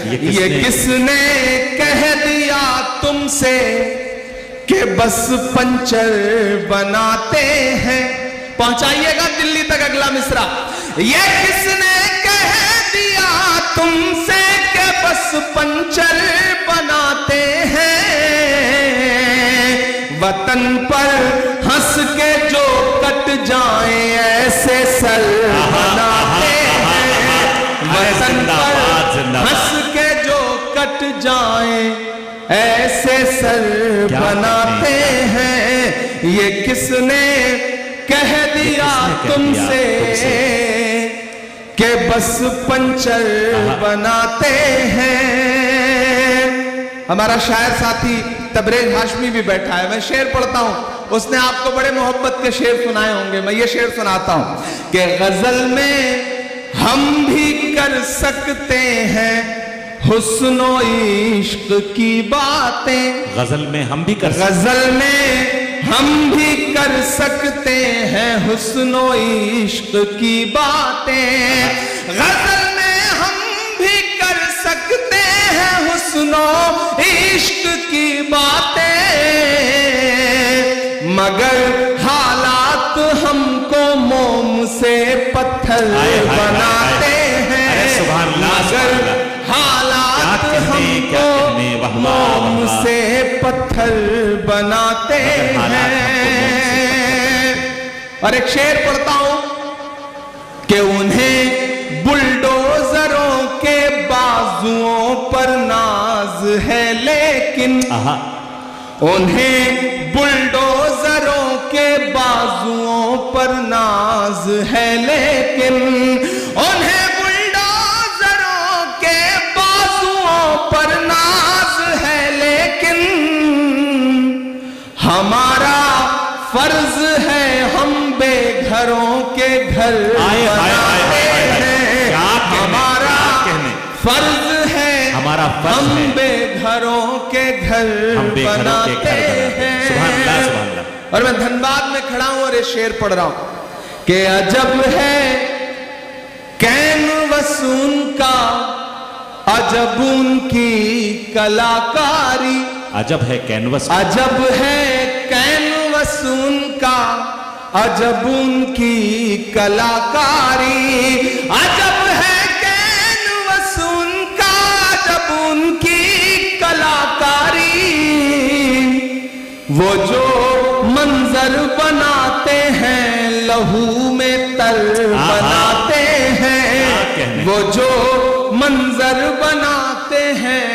ये किसने कह दिया तुमसे कि बस पंचर बनाते हैं। पहुंचाइएगा दिल्ली तक अगला मिसरा। ये किसने कह दिया तुमसे कि बस पंचर बनाते हैं। वतन पर हंस के जो कट जाए ऐसे सर बनाते हैं। वतन पर हंस के जो कट जाए ऐसे सर बनाते हैं। ये किसने कह दिया तुमसे कि बस पंचर बनाते हैं। हमारा शायर साथी तबरेज हाशमी भी बैठा है, मैं शेर पढ़ता हूं, उसने आपको बड़े मोहब्बत के शेर सुनाए होंगे। मैं ये शेर सुनाता हूं कि गजल में हम भी कर सकते हैं हुस्नो इश्क की बातें। गजल में हम भी कर गजल में हम भी कर सकते हैं हुस्नो इश्क की बातें। गजल में हम भी कर सकते हैं हुस्नो इश्क की बातें। मगर हालात हमको मोम से पत्थर बनाते हैं। मगर हालात हमको मोम से पत्थर बनाते हैं। और एक शेर पढ़ता हूं कि उन्हें बुलडोजरों के बाजुओं पर नाज है लेकिन उन्हें बुलडोजरों के बाजुओं पर नाज है लेकिन उन्हें बुलडोजरों के बाजुओं पर नाज है लेकिन हमारा फर्ज है हम बेघरों के घर बनाते हैं। हमारा फर्ज है हम बेघरों के घर बनाते हैं। और मैं धनबाद में खड़ा हूं और ये शेर पढ़ रहा हूं कि अजब है कैनवस उनका अजब उनकी कलाकारी। अजब है कैनवस, अजब है कैनवस उनका अजब उनकी कलाकारी। अजब है कैनवस उनका अजब उनकी कलाकारी। वो जो मंजर बनाते हैं लहू में तर बनाते हैं। वो जो मंजर बनाते हैं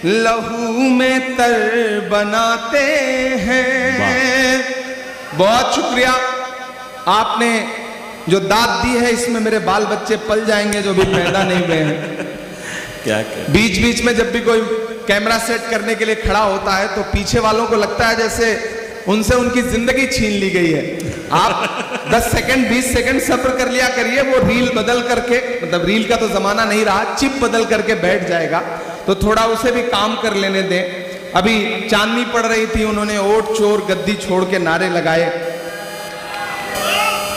लहू में तर बनाते हैं। बहुत शुक्रिया, आपने जो दाद दी है इसमें मेरे बाल बच्चे पल जाएंगे जो भी पैदा नहीं हुए हैं। क्या बीच बीच में जब भी कोई कैमरा सेट करने के लिए खड़ा होता है तो पीछे वालों को लगता है जैसे उनसे उनकी जिंदगी छीन ली गई है। आप 10 सेकंड 20 सेकंड सब्र कर लिया करिए, वो रील बदल करके, मतलब रील का तो जमाना नहीं रहा, चिप बदल करके बैठ जाएगा, तो थोड़ा उसे भी काम कर लेने दें। अभी चांदनी पड़ रही थी, उन्होंने ओट चोर गद्दी छोड़ के नारे लगाए।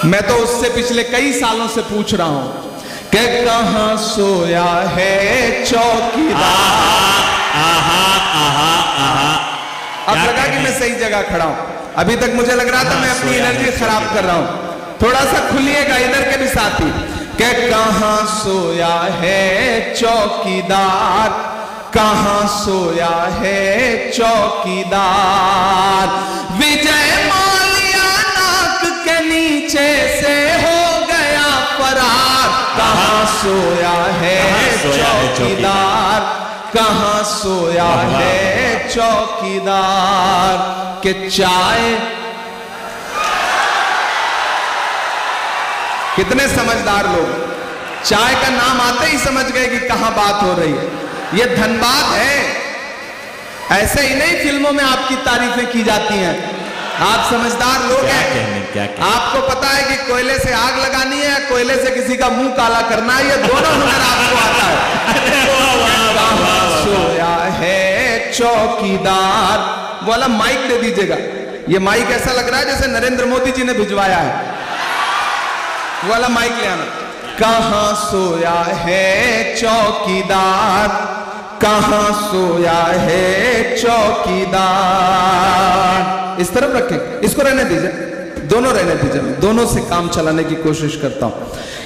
मैं तो उससे पिछले कई सालों से पूछ रहा हूं कि कहां सोया है चौकीदार। अब लगा कि मैं सही जगह खड़ा हूं, अभी तक मुझे लग रहा था मैं अपनी एनर्जी खराब कर रहा हूं। थोड़ा सा खुलिएगा इधर के भी साथी कि कहां सोया है चौकीदार, कहां सोया है चौकीदार। विजय माल्या नाक के नीचे से हो गया फरार। कहां सोया है चौकीदार, कहां सोया है चौकीदार। के चाय, कितने समझदार लोग, चाय का नाम आते ही समझ गए कि कहां बात हो रही है। ये धनबाद है, ऐसे ही नहीं फिल्मों में आपकी तारीफें की जाती हैं। आप समझदार लोग हैं, आपको पता है कि कोयले से आग लगानी है, कोयले से किसी का मुंह काला करना है, ये दोनों हुनर आपको आता है। सोया है चौकीदार वाला माइक दे दीजिएगा। ये माइक ऐसा लग रहा है जैसे नरेंद्र मोदी जी ने भिजवाया है, वाला माइक ले आना। कहां सोया है चौकीदार, कहां सोया है चौकीदार। इस तरफ रखें, इसको रहने दीजिए, दोनों रहने दीजिए, दोनों से काम चलाने की कोशिश करता हूं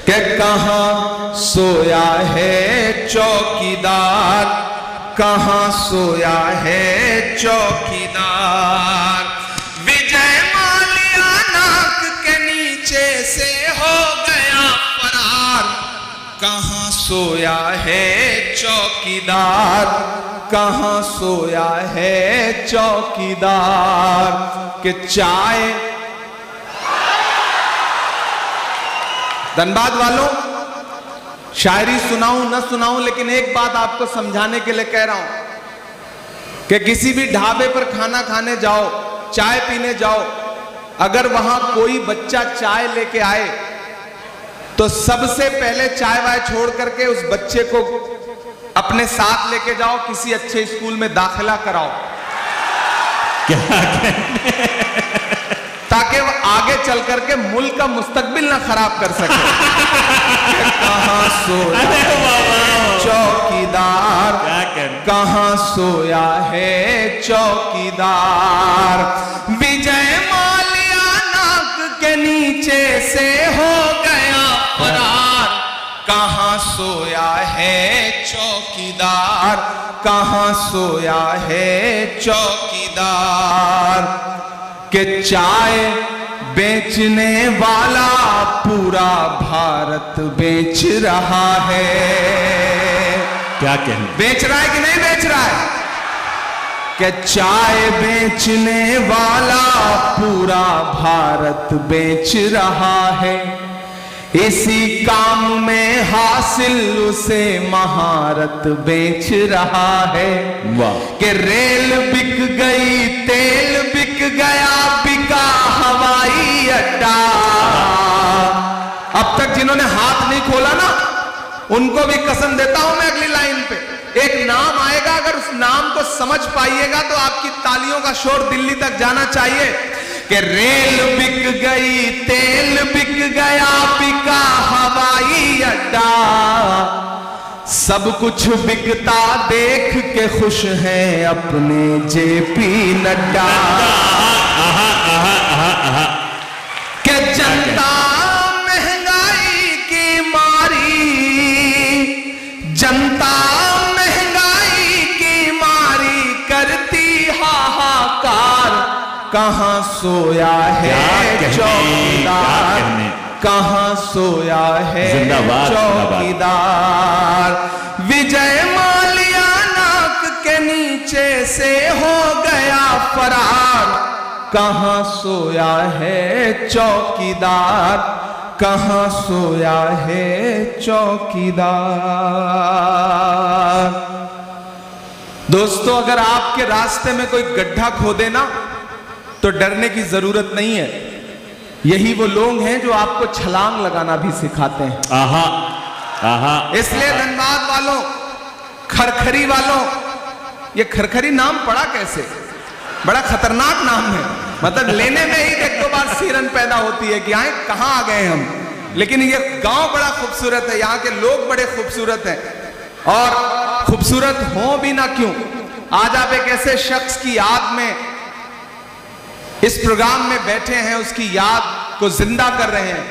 कि कहां सोया है चौकीदार, कहां सोया है चौकीदार। विजय माल्या नाक के नीचे से हो गया फरार, कहां सोया है चौकीदार, कहां सोया है चौकीदार। कि चाय, धनबाद वालों, शायरी सुनाऊं न सुनाऊं, लेकिन एक बात आपको समझाने के लिए कह रहा हूं कि किसी भी ढाबे पर खाना खाने जाओ, चाय पीने जाओ, अगर वहां कोई बच्चा चाय लेके आए तो सबसे पहले चाय वाय छोड़ करके उस बच्चे को अपने साथ लेके जाओ, किसी अच्छे स्कूल में दाखिला कराओ, ताकि वो आगे चल करके मुल्क का मुस्तकबिल ना खराब कर सके। कहां सोया चौकीदार, कहां सोया है चौकीदार। विजय माल्या नाक के नीचे से हो गया फरार, कहां सोया है चौकीदार, कहां सोया है चौकीदार। कि चाय बेचने वाला पूरा भारत बेच रहा है। क्या कहना, बेच रहा है कि नहीं बेच रहा है? कि चाय बेचने वाला पूरा भारत बेच रहा है, इसी काम में हासिल उसे महारत बेच रहा है। वाह। कि रेल बिक गई, तेल बिक गया, बिका हवाई अड्डा। अब तक जिन्होंने हाथ नहीं खोला ना, उनको भी कसम देता हूं मैं, अगली लाइन पे एक नाम आएगा, अगर उस नाम को समझ पाइएगा तो आपकी तालियों का शोर दिल्ली तक जाना चाहिए। कि रेल बिक गई, तेल बिक गया, बिका हवाई अड्डा, सब कुछ बिकता देख के खुश हैं अपने जेपी नड्डा। कि जनता महंगाई की मारी, जनता महंगाई की मारी करती हाहाकार, कहां सोया है चौकीदार, कहां सोया है चौकीदार। विजय माल्या नाक के नीचे से हो गया फरार, कहां सोया है चौकीदार, कहां सोया है चौकीदार। दोस्तों, अगर आपके रास्ते में कोई गड्ढा खोदे ना तो डरने की जरूरत नहीं है। यही वो लोग हैं जो आपको छलांग लगाना भी सिखाते हैं। आहा, आहा। इसलिए धनबाद वालों, खरखरी वालों, ये खरखरी नाम पड़ा कैसे? बड़ा खतरनाक नाम है, मतलब लेने में ही एक दो बार सिरन पैदा होती है कि आए कहां आ गए हम। लेकिन ये गांव बड़ा खूबसूरत है, यहाँ के लोग बड़े खूबसूरत हैं, और खूबसूरत हो भी ना क्यों, आज आप एक ऐसे शख्स की याद में इस प्रोग्राम में बैठे हैं, उसकी याद को जिंदा कर रहे हैं,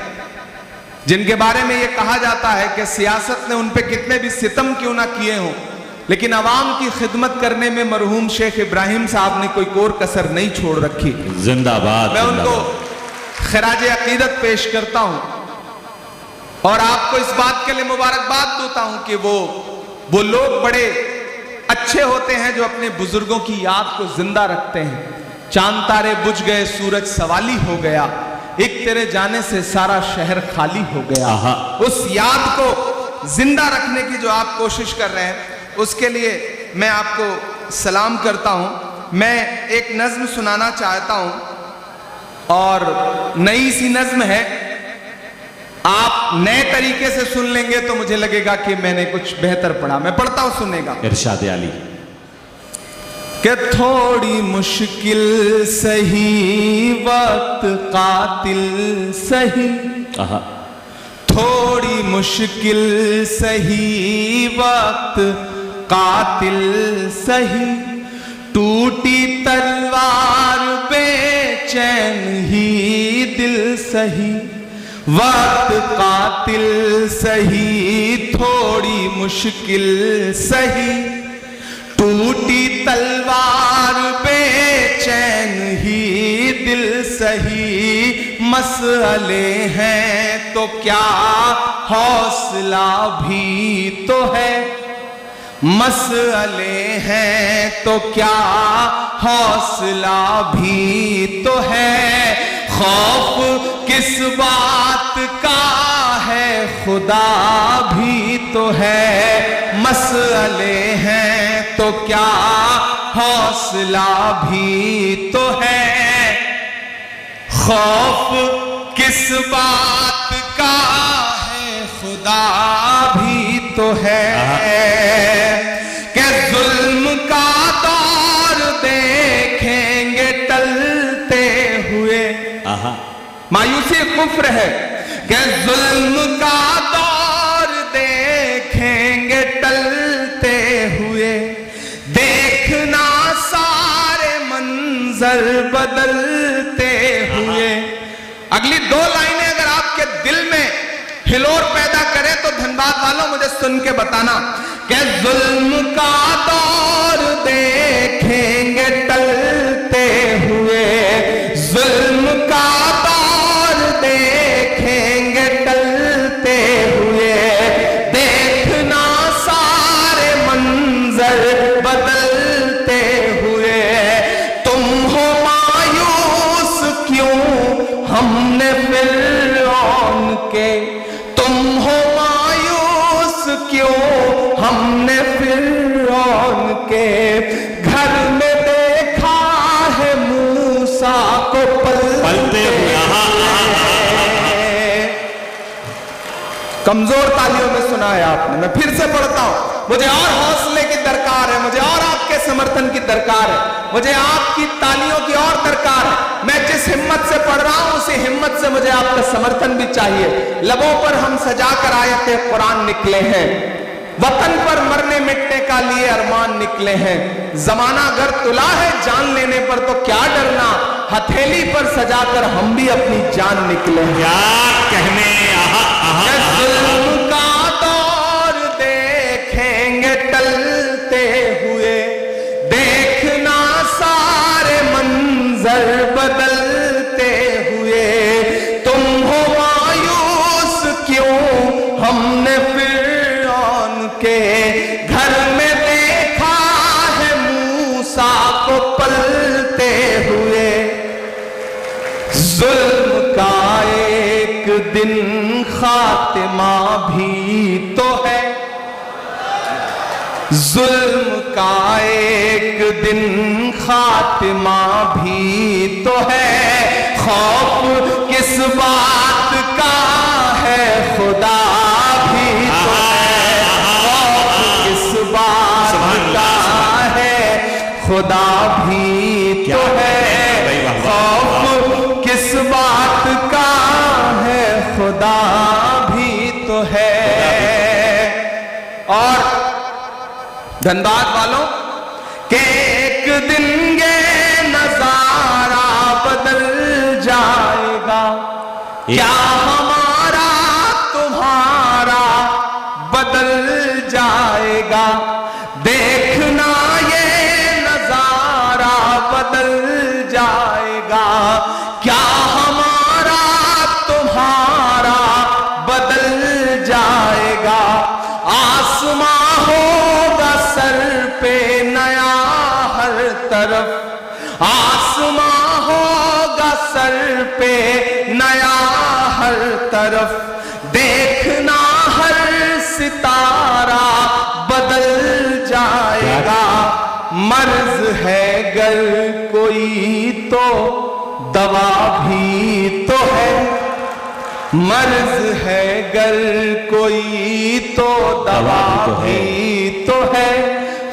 जिनके बारे में यह कहा जाता है कि सियासत ने उन पे कितने भी सितम क्यों ना किए हों, लेकिन अवाम की खिदमत करने में मरहूम शेख इब्राहिम साहब ने कोई कोर कसर नहीं छोड़ रखी। जिंदाबाद। मैं उनको खराजे अकीदत पेश करता हूं और आपको इस बात के लिए मुबारकबाद देता हूं कि वो लोग बड़े अच्छे होते हैं जो अपने बुजुर्गों की याद को जिंदा रखते हैं। चांद तारे बुझ गए, सूरज सवाली हो गया, एक तेरे जाने से सारा शहर खाली हो गया। उस याद को जिंदा रखने की जो आप कोशिश कर रहे हैं, उसके लिए मैं आपको सलाम करता हूं। मैं एक नज्म सुनाना चाहता हूं और नई सी नज्म है, आप नए तरीके से सुन लेंगे तो मुझे लगेगा कि मैंने कुछ बेहतर पढ़ा। मैं पढ़ता हूं, सुनेगा। इरशाद आली। कि थोड़ी मुश्किल सही, वक्त कातिल सही, थोड़ी मुश्किल सही वक्त कातिल सही, टूटी तलवार बेचैन ही दिल सही, वक्त कातिल सही थोड़ी मुश्किल सही, टूटी तलवार बेचैन ही दिल सही, मसले हैं तो क्या हौसला भी तो है, मसले हैं तो क्या हौसला भी तो है, खौफ किस बात का है खुदा भी तो है, मसले हैं तो क्या हौसला भी तो है, खौफ किस बात का है खुदा भी तो है, कि जुल्म का दौर देखेंगे टलते हुए, मायूसी कुफ्र है, कि जुल्म का दौर देखेंगे टलते हुए, देखना सारे मंजर बदलते हुए। अगली दो लाइनें अगर आपके दिल में हिलोर पैदा करे तो धनबाद वालों मुझे सुन के बताना, कि जुल्म का दौर देखेंगे टलते हुए, जुल्म का दौर देखेंगे टलते हुए, देखना सारे मंजर बदलते हुए, तुम हो मायूस क्यों हमने फिरौन के, तुम हो मायूस क्यों हमने फिरौन के, घर में देखा है मूसा को पलते हुए। कमजोर तालियों में सुना है आपने, मैं फिर से पढ़ता हूं, मुझे और हौसले की दरकार है, मुझे और आपके समर्थन की दरकार है, मुझे आपकी तालियों की और दरकार है। मैं जिस हिम्मत से पढ़ रहा हूं उसी हिम्मत से मुझे आपका समर्थन भी चाहिए। लबों पर हम सजा कर आयते कुरान निकले हैं, वतन पर मरने मिटने का लिए अरमान निकले हैं, जमाना अगर तुला है जान लेने पर तो क्या डरना, हथेली पर सजाकर हम भी अपनी जान निकले हैं। क्या कहने, जुल्म का दौर देखेंगे टलते हुए, देखना सारे मंजर बदलते हुए, तुम हो मायूस क्यों हमने फिरौन के, घर में देखा है मूसा को पलते हुए, जुल्म का एक दिन खातिमा भी तो है, जुल्म का एक दिन खातिमा भी तो है, खौफ किस बात का है खुदा भी तो है, खौफ किस बात का है खुदा भी तो है, खौफ किस बात का है खुदा भी तो है। और धनबाद वालों के एक दिन ये नजारा बदल जाएगा, क्या हमारा तुम्हारा बदल जाएगा, देखना ये नजारा बदल जाएगा, क्या हमारा तुम्हारा बदल जाएगा, आसमां होगा सर पे नया हर तरफ, आसमां होगा सर पे नया हर तरफ, देखना हर सितारा बदल जाएगा, मर्ज है गर कोई तो दवा भी तो है, मर्ज है गर कोई तो दवा भी तो है,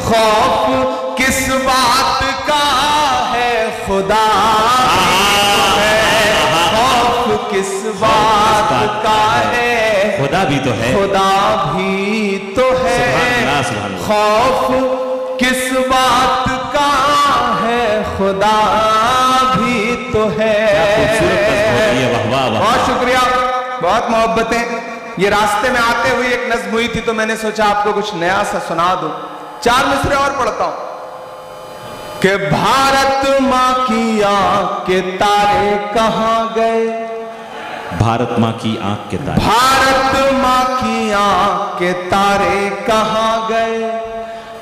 खौफ किस बात का है खुदा भी तो है, खौफ किस बात का है खुदा भी तो है, खुदा भी तो है, सुभान अल्लाह। खौफ किस बात का है, खुदा भी तो है। वाह वाह वाह, बहुत शुक्रिया, बहुत मोहब्बतें। ये रास्ते में आते हुए एक नज्म हुई थी तो मैंने सोचा आपको कुछ नया सा सुना दूं। 4 मिसरे और पढ़ता हूं कि भारत माँ की आंख के तारे कहां गए, भारत माँ की आंख के तारे, भारत माँ की आंख के तारे कहां गए,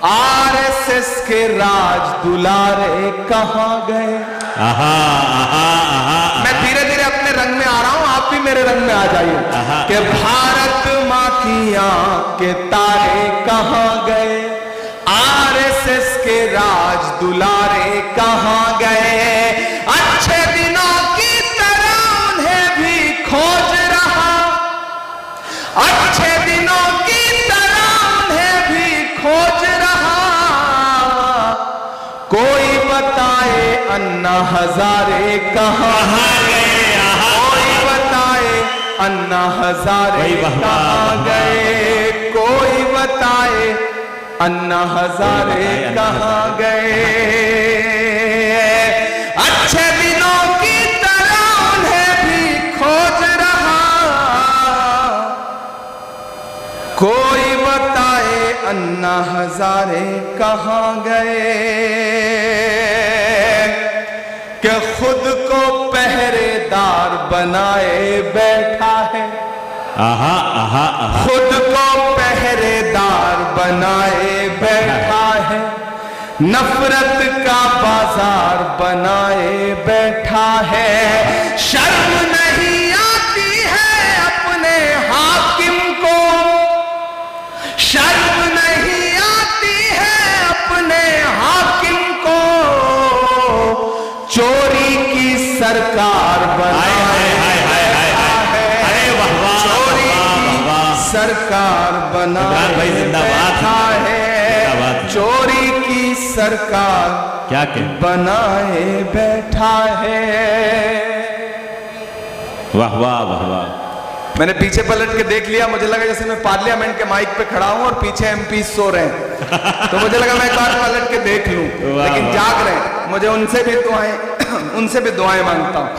आरएसएस के राज दुलारे कहां गए। आहा आहा आहा, मैं धीरे धीरे अपने रंग में आ रहा हूं, आप भी मेरे रंग में आ जाइए। कि भारत माँ की आंख के तारे कहां गए, आरएसएस के राज दुलारे कहां गए, अच्छे दिनों की तरह उन्हें भी खोज रहा, अच्छे दिनों की तरह उन्हें भी खोज रहा, कोई बताए अन्ना हजारे कहां गए, कोई बताए अन्ना हजारे कहां गए, कोई बताए अन्ना हजारे कहां गए, अच्छे दिनों की तरह उन्हें भी खोज रहा, कोई बताए अन्ना हजारे कहां गए, कि खुद को पहरेदार बनाए बैठा है, आहा आहा आहा, खुद को पहरेदार बनाए बैठा है, नफरत का बाजार बनाए बैठा है, शर्म नहीं आती है अपने हाकिम को, शर्म नहीं आती है अपने हाकिम को, चोरी की सरकार बनाए सरकार बनाए बैठा है, चोरी की सरकार क्या बनाए बैठा है। वाह वाह वाह वाह। मैंने पीछे पलट के देख लिया, मुझे लगा जैसे मैं पार्लियामेंट के माइक पे खड़ा हूं और पीछे एमपी सो रहे हैं, तो मुझे लगा मैं एक बार पलट के देख लूं, लेकिन जाग रहे हैं। मुझे उनसे भी दुआएं मांगता हूं।